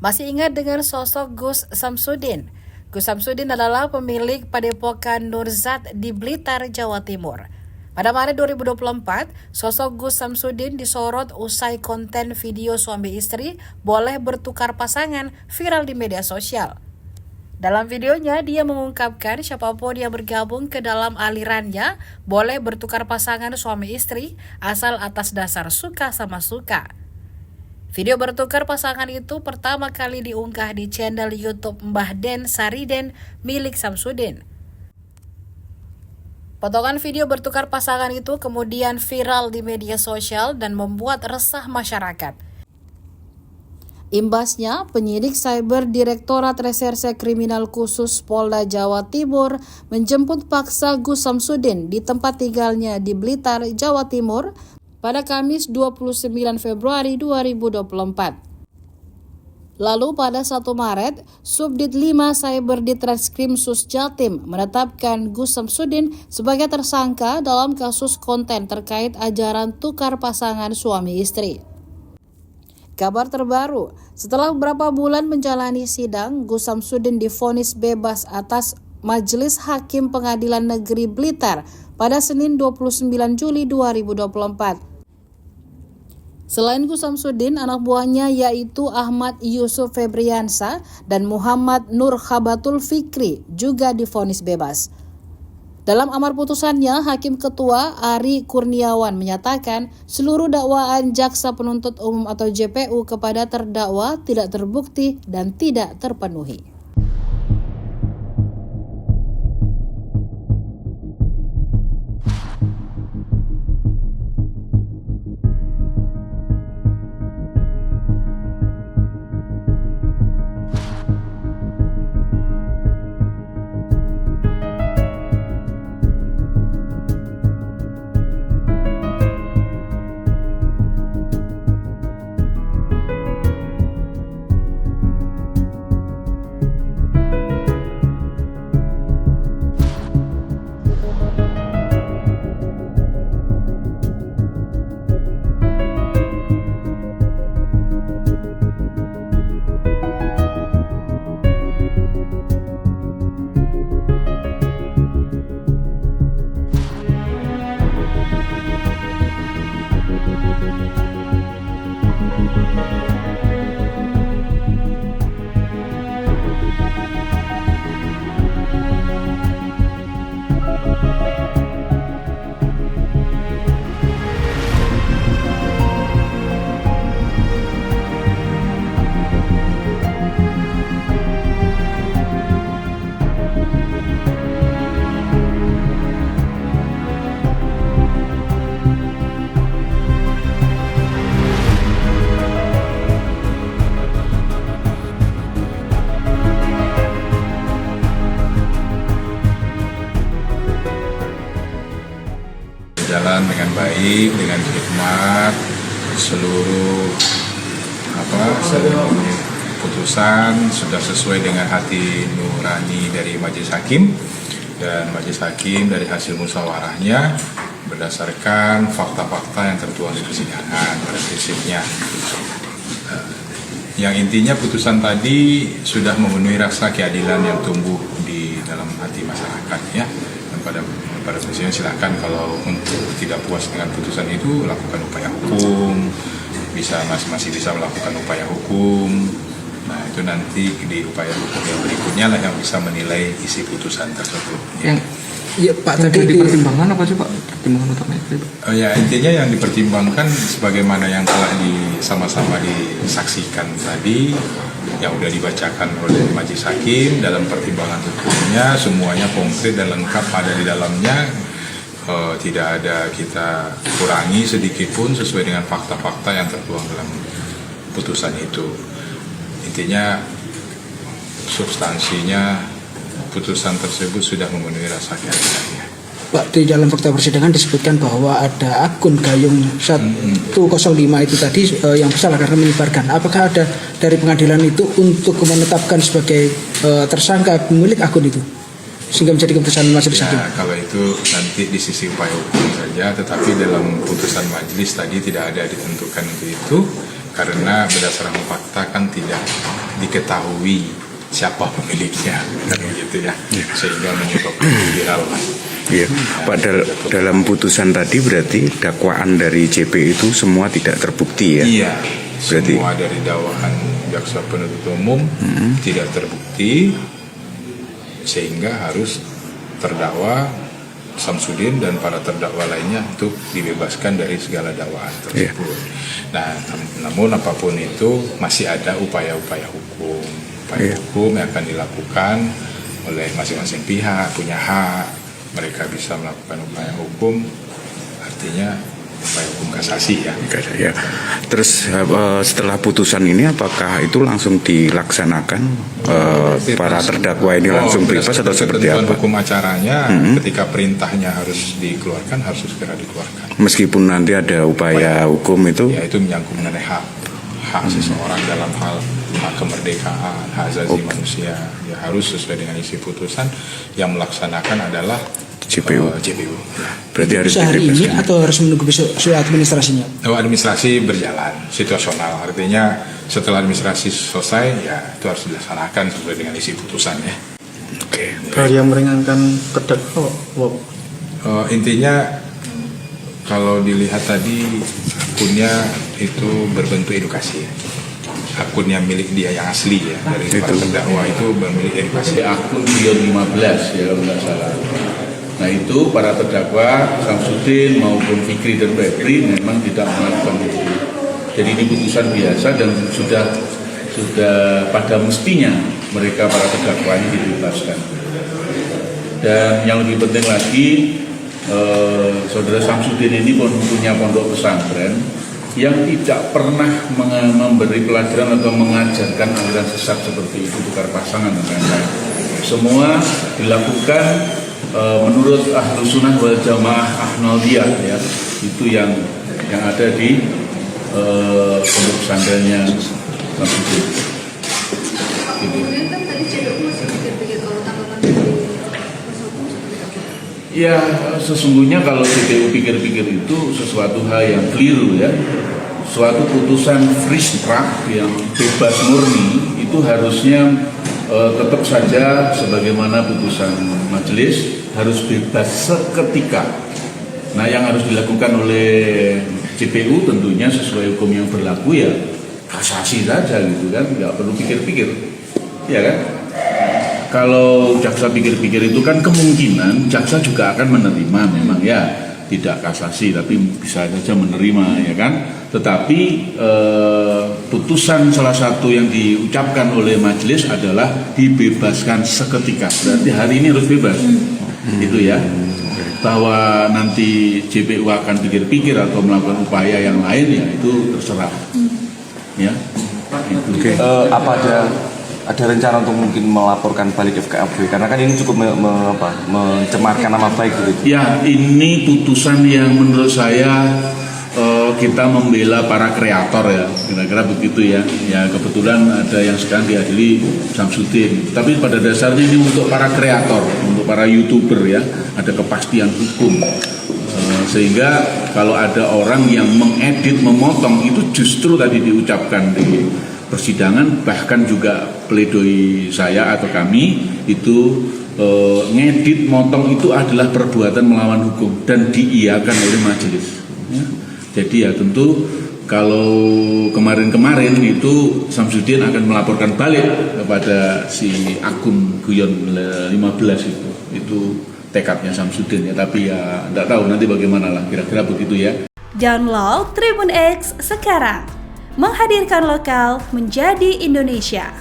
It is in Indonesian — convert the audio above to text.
Masih ingat dengan sosok Gus Samsudin? Gus Samsudin adalah pemilik Padepokan Nurzat di Blitar, Jawa Timur. Pada Maret 2024, sosok Gus Samsudin disorot usai konten video suami istri boleh bertukar pasangan viral di media sosial. Dalam videonya, dia mengungkapkan siapapun yang bergabung ke dalam alirannya boleh bertukar pasangan suami istri asal atas dasar suka sama suka. Video bertukar pasangan itu pertama kali diunggah di channel YouTube Mbah Den Sariden milik Samsudin. Potongan video bertukar pasangan itu kemudian viral di media sosial dan membuat resah masyarakat. Imbasnya, penyidik Cyber Direktorat Reserse Kriminal Khusus Polda Jawa Timur menjemput paksa Gus Samsudin di tempat tinggalnya di Blitar, Jawa Timur pada Kamis 29 Februari 2024. Lalu pada 1 Maret, Subdit 5 Cyber Ditreskrim Sus Jatim menetapkan Gus Samsudin sebagai tersangka dalam kasus konten terkait ajaran tukar pasangan suami istri. Kabar terbaru, setelah beberapa bulan menjalani sidang, Gus Samsudin divonis bebas atas Majelis Hakim Pengadilan Negeri Blitar pada Senin 29 Juli 2024. Selain Gus Samsudin, anak buahnya yaitu Ahmad Yusuf Febriansa dan Muhammad Nur Khabatul Fikri juga divonis bebas. Dalam amar putusannya, Hakim Ketua Ari Kurniawan menyatakan seluruh dakwaan Jaksa Penuntut Umum atau JPU kepada terdakwa tidak terbukti dan tidak terpenuhi. Jalan dengan baik, dengan hikmat, seluruh putusan sudah sesuai dengan hati nurani dari Majelis Hakim, dan Majelis Hakim dari hasil musyawarahnya berdasarkan fakta-fakta yang tertuang di persidangan pada prinsipnya. Yang intinya putusan tadi sudah memenuhi rasa keadilan yang tumbuh di dalam hati masyarakat ya. Dan pada prinsipnya silakan kalau untuk tidak puas dengan putusan itu lakukan upaya hukum, masih bisa melakukan upaya hukum. Nah itu nanti di upaya hukum yang berikutnya lah yang bisa menilai isi putusan tersebut. Ya Pak, tadi dipertimbangkan apa sih Pak? Pertimbangan utamanya itu? Ya intinya yang dipertimbangkan sebagaimana yang telah sama-sama disaksikan tadi, yang sudah dibacakan oleh Majelis Hakim dalam pertimbangan hukumnya, semuanya konkret dan lengkap ada di dalamnya, tidak ada kita kurangi sedikit pun sesuai dengan fakta-fakta yang tertuang dalam putusan itu. Intinya substansinya putusan tersebut sudah memenuhi rasa keadilannya. Pak, di dalam fakta persidangan disebutkan bahwa ada akun Gayung 105 itu tadi yang bersalah karena menyebarkan. Apakah ada dari pengadilan itu untuk menetapkan sebagai tersangka pemilik akun itu sehingga menjadi keputusan majelis hakim? Kalau itu nanti di sisi upaya hukum saja, tetapi dalam putusan majelis tadi tidak ada ditentukan untuk itu. karena berdasarkan fakta kan tidak diketahui siapa pemiliknya, kan begitu ya, sehingga menyebabkan viral. Iya, padahal dalam putusan tadi berarti dakwaan dari JP itu semua tidak terbukti ya? Iya, berarti semua dari dakwaan jaksa penuntut umum tidak terbukti, sehingga harus terdakwa Samsudin dan para terdakwa lainnya untuk dibebaskan dari segala dakwaan tersebut. Nah, namun apapun itu masih ada upaya-upaya hukum, hukum yang akan dilakukan oleh masing-masing pihak, punya hak. Mereka bisa melakukan upaya hukum, artinya upaya hukum kasasi ya. Ya. Terus setelah putusan ini apakah itu langsung dilaksanakan para terdakwa ini langsung bebas atau seperti apa? Hukum acaranya ketika perintahnya harus dikeluarkan harus segera dikeluarkan. Meskipun nanti ada upaya hukum itu? Ya, itu menyangkut mengenai hak seseorang dalam hal hak kemerdekaan, hak asasi manusia. Ya harus sesuai dengan isi putusan, yang melaksanakan adalah JPU. Berarti harus hari ini atau harus menunggu besok administrasinya? Administrasi berjalan situasional, artinya setelah administrasi selesai ya itu harus dilaksanakan sesuai dengan isi putusannya. Oke. Hal yang meringankan terdakwa. Intinya kalau dilihat tadi akunnya itu berbentuk edukasi. Akunnya milik dia yang asli ya, dari para terdakwa itu bermilik edukasi. Akun Guyon 15 ya kalau nggak salah. Nah itu para terdakwa Samsudin maupun Fikri dan Febri memang tidak melakukan itu. Jadi ini putusan biasa dan sudah pada mestinya mereka para terdakwa ini dibebaskan. Dan yang lebih penting lagi, saudara Samsudin ini punya pondok pesantren yang tidak pernah memberi pelajaran atau mengajarkan aliran sesat seperti itu, tukar pasangan dan lain-lain. Semua dilakukan menurut Ahlus Sunnah wal Jamaah Ahmadiyah ya, itu yang ada di pondok pesantrennya Samsudin. Gitu. Ya sesungguhnya kalau JPU pikir-pikir itu sesuatu hal yang keliru ya. Suatu putusan free track yang bebas murni itu harusnya tetap saja sebagaimana putusan majelis harus bebas seketika. Nah yang harus dilakukan oleh JPU tentunya sesuai hukum yang berlaku ya kasasi saja gitu kan, nggak perlu pikir-pikir, ya kan? Kalau jaksa pikir-pikir itu kan kemungkinan jaksa juga akan menerima memang ya, tidak kasasi tapi bisa saja menerima ya kan. Tetapi putusan salah satu yang diucapkan oleh majelis adalah dibebaskan seketika. Berarti hari ini harus bebas. Itu ya. Bahwa nanti JPU akan pikir-pikir atau melakukan upaya yang lain ya itu terserah. Ya. Itu. Apa ada rencana untuk mungkin melaporkan balik FKAB karena kan ini cukup mencemarkan nama baik gitu. Ya, ini putusan yang menurut saya kita membela para kreator ya, kira-kira begitu ya. Ya kebetulan ada yang sekarang diadili Samsudin. Tapi pada dasarnya ini untuk para kreator, untuk para YouTuber ya, ada kepastian hukum. Sehingga kalau ada orang yang mengedit, memotong itu justru tadi diucapkan di persidangan, bahkan juga pledoi saya atau kami itu ngedit, motong itu adalah perbuatan melawan hukum dan diiyakan oleh majelis. Ya. Jadi ya tentu kalau kemarin-kemarin itu Samsudin akan melaporkan balik kepada si akun Guyon 15 itu tekadnya Samsudin ya, tapi ya tidak tahu nanti bagaimana lah, kira-kira begitu ya. Download Tribun X sekarang, menghadirkan lokal menjadi Indonesia.